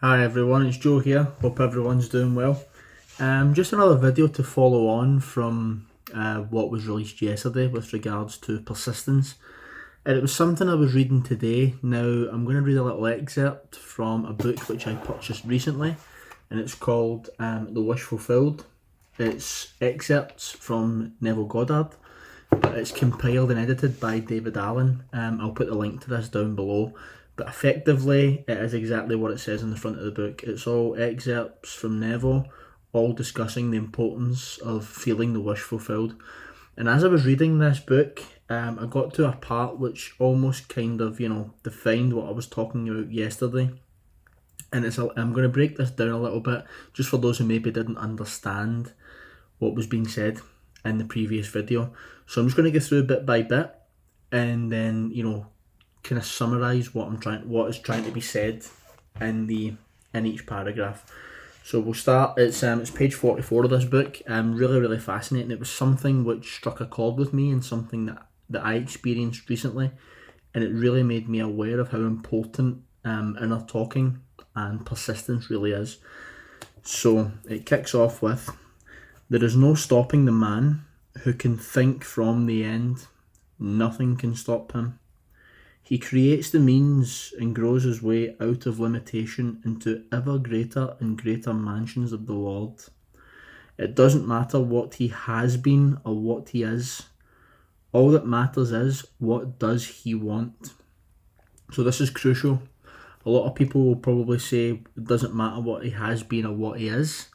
Hi everyone, it's Joe here. Hope everyone's doing well. Just another video to follow on from what was released yesterday with regards to persistence. And it was something I was reading today. Now I'm going to read a little excerpt from a book which I purchased recently, and it's called The Wish Fulfilled. It's excerpts from Neville Goddard, but it's compiled and edited by David Allen. I'll put the link to this down below. But effectively, it is exactly what it says in the front of the book. It's all excerpts from Neville, all discussing the importance of feeling the wish fulfilled. And as I was reading this book, I got to a part which almost kind of, defined what I was talking about yesterday. And I'm going to break this down a little bit, just for those who maybe didn't understand what was being said in the previous video. So I'm just going to go through bit by bit, and then, kind of summarize what is trying to be said in each paragraph. So we'll start. It's page 44 of this book. Really fascinating. It was something which struck a chord with me, and something that I experienced recently, and it really made me aware of how important inner talking and persistence really is. So it kicks off with, "There is no stopping the man who can think from the end. Nothing can stop him. He creates the means and grows his way out of limitation into ever greater and greater mansions of the Lord. It doesn't matter what he has been or what he is. All that matters is, what does he want?" So this is crucial. A lot of people will probably say it doesn't matter what he has been or what he is.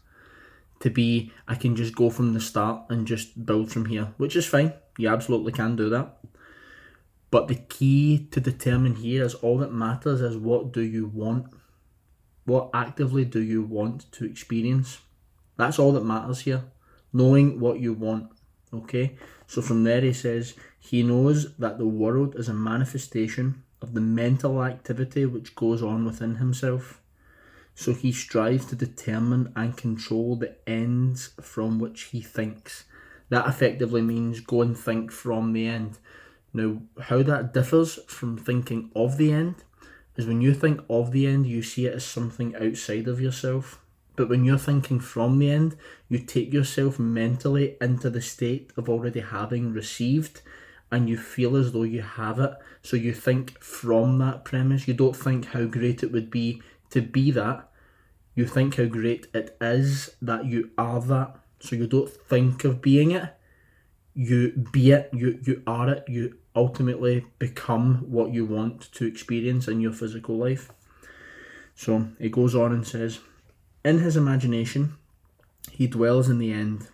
To be, I can just go from the start and just build from here, which is fine. You absolutely can do that. But the key to determine here is, all that matters is, what do you want? What actively do you want to experience? That's all that matters here. Knowing what you want. Okay? So from there he says, he knows that the world is a manifestation of the mental activity which goes on within himself. So he strives to determine and control the ends from which he thinks. That effectively means go and think from the end. Now, how that differs from thinking of the end is, when you think of the end, you see it as something outside of yourself. But when you're thinking from the end, you take yourself mentally into the state of already having received, and you feel as though you have it. So you think from that premise. You don't think how great it would be to be that. You think how great it is that you are that. So you don't think of being it. You be it, you are it, you ultimately become what you want to experience in your physical life. So it goes on and says, in his imagination, he dwells in the end,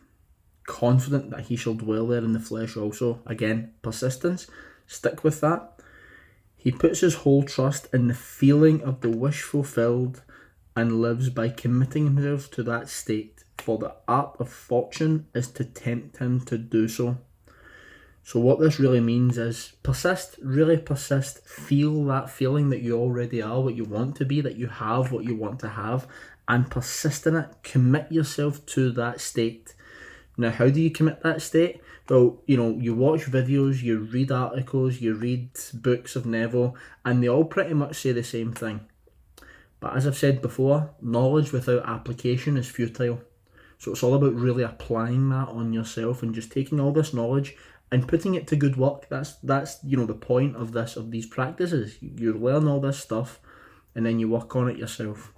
confident that he shall dwell there in the flesh also. Again, persistence, stick with that. He puts his whole trust in the feeling of the wish fulfilled, and lives by committing himself to that state, for the art of fortune is to tempt him to do so. So what this really means is, persist, really persist, feel that feeling that you already are what you want to be, that you have what you want to have, and persist in it. Commit yourself to that state. Now, how do you commit that state? Well, you watch videos, you read articles, you read books of Neville, and they all pretty much say the same thing. But as I've said before, knowledge without application is futile. So it's all about really applying that on yourself, and just taking all this knowledge and putting it to good work. That's the point of these practices. You learn all this stuff, and then you work on it yourself.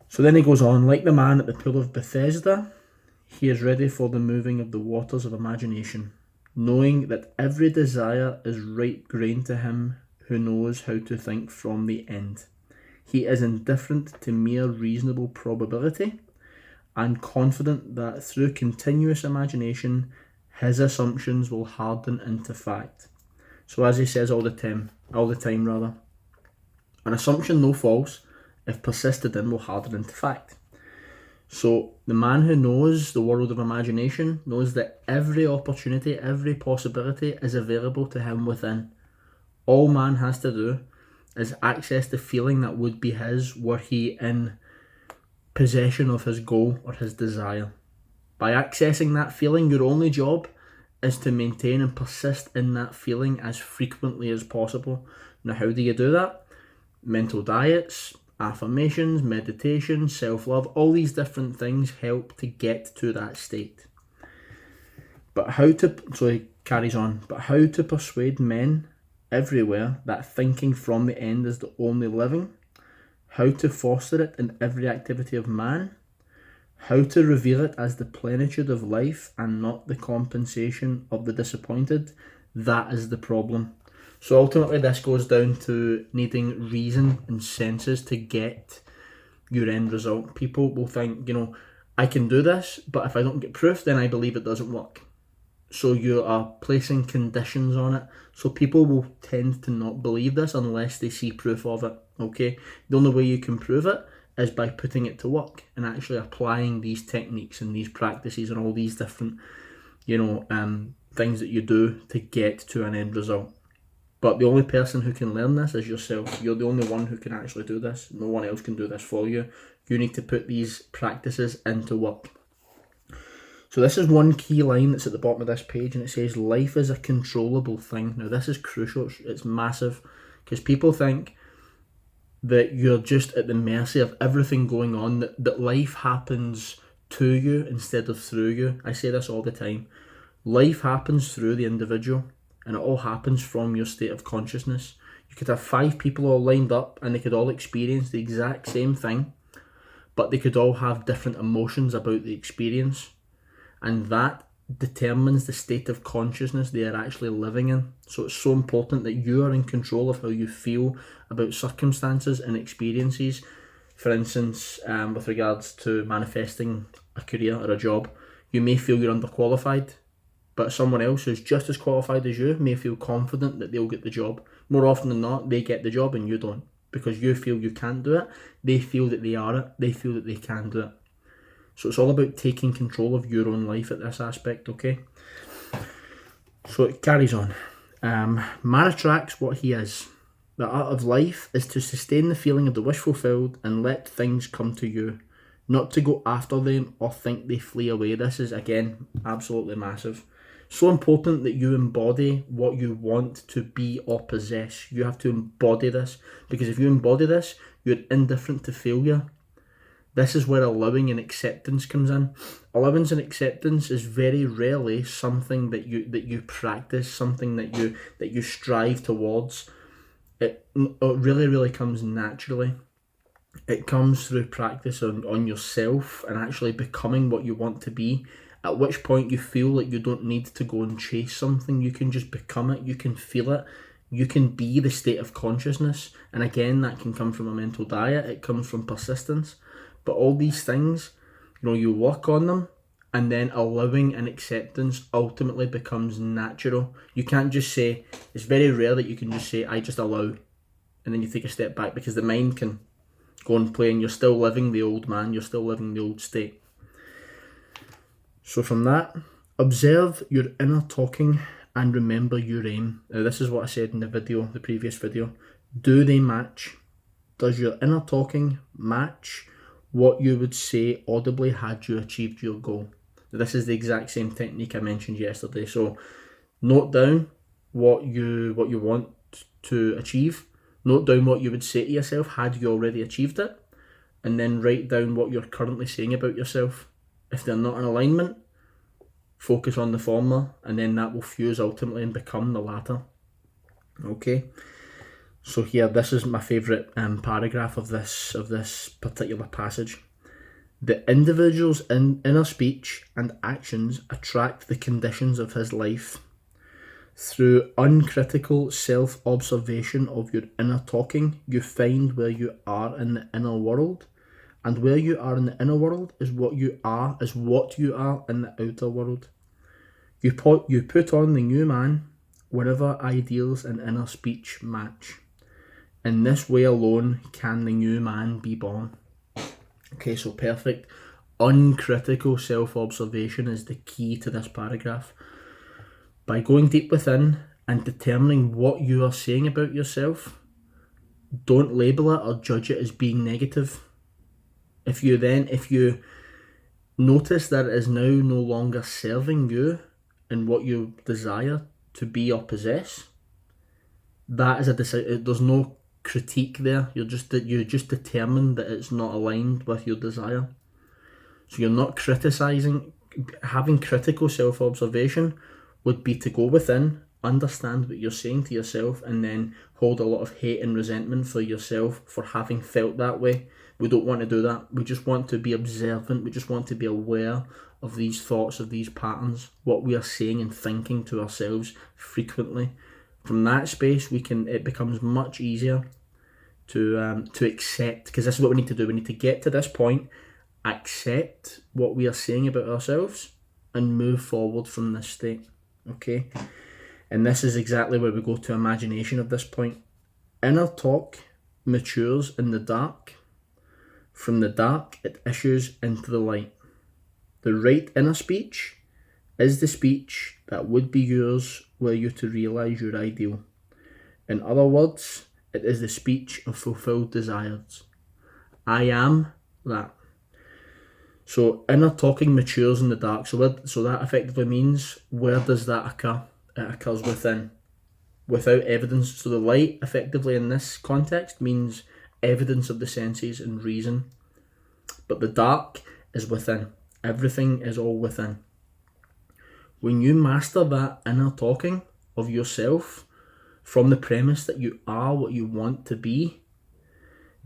So then he goes on, like the man at the pool of Bethesda, he is ready for the moving of the waters of imagination, knowing that every desire is ripe grain to him who knows how to think from the end. He is indifferent to mere reasonable probability, and confident that through continuous imagination, his assumptions will harden into fact. So as he says all the time, an assumption, though false, if persisted in, will harden into fact. So the man who knows the world of imagination knows that every opportunity, every possibility is available to him within. All man has to do is access the feeling that would be his were he in possession of his goal or his desire. By accessing that feeling, your only job is to maintain and persist in that feeling as frequently as possible. Now, how do you do that? Mental diets, affirmations, meditation, self-love, all these different things help to get to that state. So he carries on, but how to persuade men everywhere that thinking from the end is the only living, how to foster it in every activity of man, how to reveal it as the plenitude of life and not the compensation of the disappointed, that is the problem. So ultimately this goes down to needing reason and senses to get your end result. People will think, I can do this, but if I don't get proof, then I believe it doesn't work. So you are placing conditions on it. So people will tend to not believe this unless they see proof of it, okay? The only way you can prove it is by putting it to work and actually applying these techniques and these practices and all these different, things that you do to get to an end result. But the only person who can learn this is yourself. You're the only one who can actually do this. No one else can do this for you. You need to put these practices into work. So this is one key line that's at the bottom of this page, and it says, life is a controllable thing. Now this is crucial. It's massive, because people think that you're just at the mercy of everything going on, that life happens to you instead of through you. I say this all the time. Life happens through the individual, and it all happens from your state of consciousness. You could have 5 people all lined up and they could all experience the exact same thing, but they could all have different emotions about the experience, and that determines the state of consciousness they are actually living in. So it's so important that you are in control of how you feel about circumstances and experiences. For instance, with regards to manifesting a career or a job, you may feel you're underqualified, but someone else who's just as qualified as you may feel confident that they'll get the job. More often than not, they get the job and you don't, because you feel you can't do it. They feel that they are it. They feel that they can do it. So it's all about taking control of your own life at this aspect, okay? So it carries on. Man attracts what he is. The art of life is to sustain the feeling of the wish fulfilled and let things come to you, not to go after them or think they flee away. This is, again, absolutely massive. So important that you embody what you want to be or possess. You have to embody this, because if you embody this, you're indifferent to failure. This is where allowing and acceptance comes in. Allowance and acceptance is very rarely something that you practice, something that you strive towards. It really comes naturally. It comes through practice on yourself and actually becoming what you want to be, at which point you feel like you don't need to go and chase something. You can just become it. You can feel it. You can be the state of consciousness. And again, that can come from a mental diet. It comes from persistence. But all these things, you work on them, and then allowing and acceptance ultimately becomes natural. You can't just say, it's very rare that you can just say, I just allow, and then you take a step back, because the mind can go and play and you're still living the old man, you're still living the old state. So from that, observe your inner talking and remember your aim. Now this is what I said in the previous video. Do they match? Does your inner talking match what you would say audibly had you achieved your goal? This is the exact same technique I mentioned yesterday. So note down what you want to achieve. Note down what you would say to yourself had you already achieved it, and then write down what you're currently saying about yourself. If they're not in alignment, focus on the former, and then that will fuse ultimately and become the latter. Okay. So here, this is my favourite paragraph of this particular passage. The individual's inner speech and actions attract the conditions of his life. Through uncritical self-observation of your inner talking, you find where you are in the inner world, and where you are in the inner world is what you are in the outer world. You put on the new man wherever ideals and inner speech match. In this way alone can the new man be born. Okay, so perfect. Uncritical self-observation is the key to this paragraph. By going deep within and determining what you are saying about yourself, don't label it or judge it as being negative. If you notice that it is now no longer serving you and what you desire to be or possess, that is a decision. There's no critique there. You just determine that it's not aligned with your desire. So you're not criticising. Having critical self-observation would be to go within, understand what you're saying to yourself, and then hold a lot of hate and resentment for yourself for having felt that way. We don't want to do that. We just want to be observant. We just want to be aware of these thoughts, of these patterns, what we are saying and thinking to ourselves frequently. From that space, it becomes much easier to accept, because this is what we need to do. We need to get to this point, accept what we are saying about ourselves, and move forward from this state. Okay? And this is exactly where we go to imagination of this point. Inner talk matures in the dark. From the dark, it issues into the light. The right inner speech is the speech that would be yours were you to realise your ideal. In other words, it is the speech of fulfilled desires. I am that. So inner talking matures in the dark. So that effectively means, where does that occur? It occurs within, without evidence. So the light, effectively in this context, means evidence of the senses and reason. But the dark is within. Everything is all within. When you master that inner talking of yourself from the premise that you are what you want to be,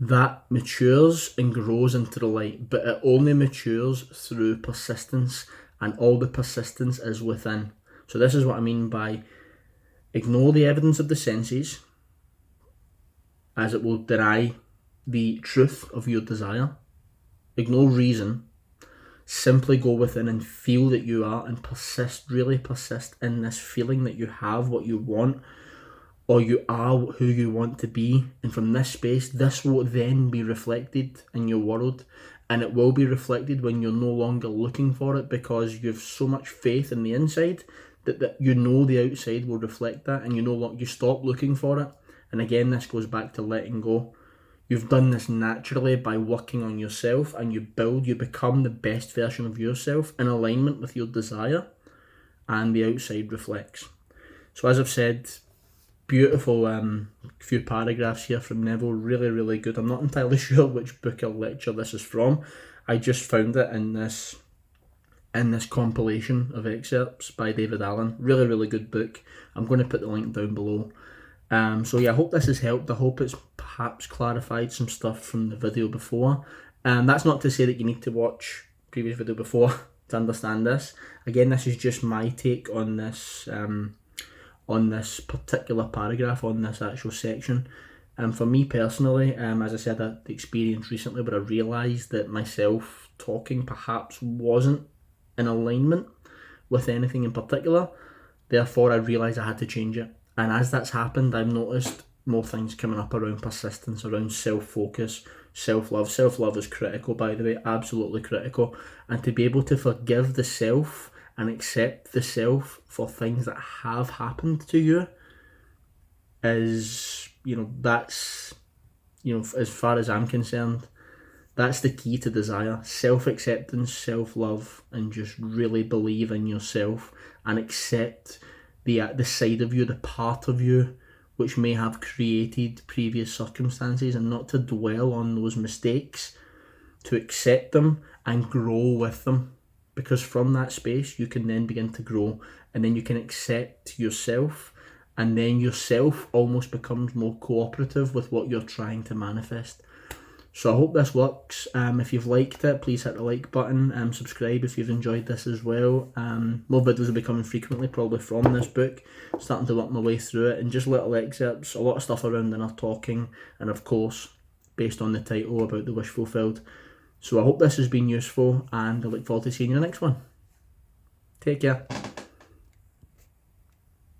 that matures and grows into the light. But it only matures through persistence, and all the persistence is within. So this is what I mean by ignore the evidence of the senses, as it will deny the truth of your desire. Ignore reason. Simply go within and feel that you are, and persist, really persist in this feeling that you have what you want, or you are who you want to be. And from this space, this will then be reflected in your world, and it will be reflected when you're no longer looking for it, because you have so much faith in the inside that you know the outside will reflect that, and you stop looking for it. And again, this goes back to letting go. You've done this naturally by working on yourself, and you become the best version of yourself in alignment with your desire, and the outside reflects. So as I've said, beautiful few paragraphs here from Neville, really, really good. I'm not entirely sure which book or lecture this is from. I just found it in this compilation of excerpts by David Allen. Really, really good book. I'm going to put the link down below. So yeah, I hope this has helped. I hope it's perhaps clarified some stuff from the video before. That's not to say that you need to watch previous video before to understand this. Again, this is just my take on this particular paragraph, on this actual section. For me personally, as I said, I had the experience recently where I realised that my self-talking perhaps wasn't in alignment with anything in particular. Therefore, I realised I had to change it. And as that's happened, I've noticed more things coming up around persistence, around self-focus, self-love. Self-love is critical, by the way, absolutely critical. And to be able to forgive the self and accept the self for things that have happened to you is, that's, as far as I'm concerned, that's the key to desire. Self-acceptance, self-love, and just really believe in yourself and accept the side of you, the part of you which may have created previous circumstances, and not to dwell on those mistakes, to accept them and grow with them. Because from that space you can then begin to grow, and then you can accept yourself, and then yourself almost becomes more cooperative with what you're trying to manifest. So I hope this works. If you've liked it, please hit the like button, subscribe if you've enjoyed this as well. More videos will be coming frequently, probably from this book, starting to work my way through it, and just little excerpts, a lot of stuff around inner talking, and of course, based on the title, about the wish fulfilled. So I hope this has been useful, and I look forward to seeing you in the next one. Take care.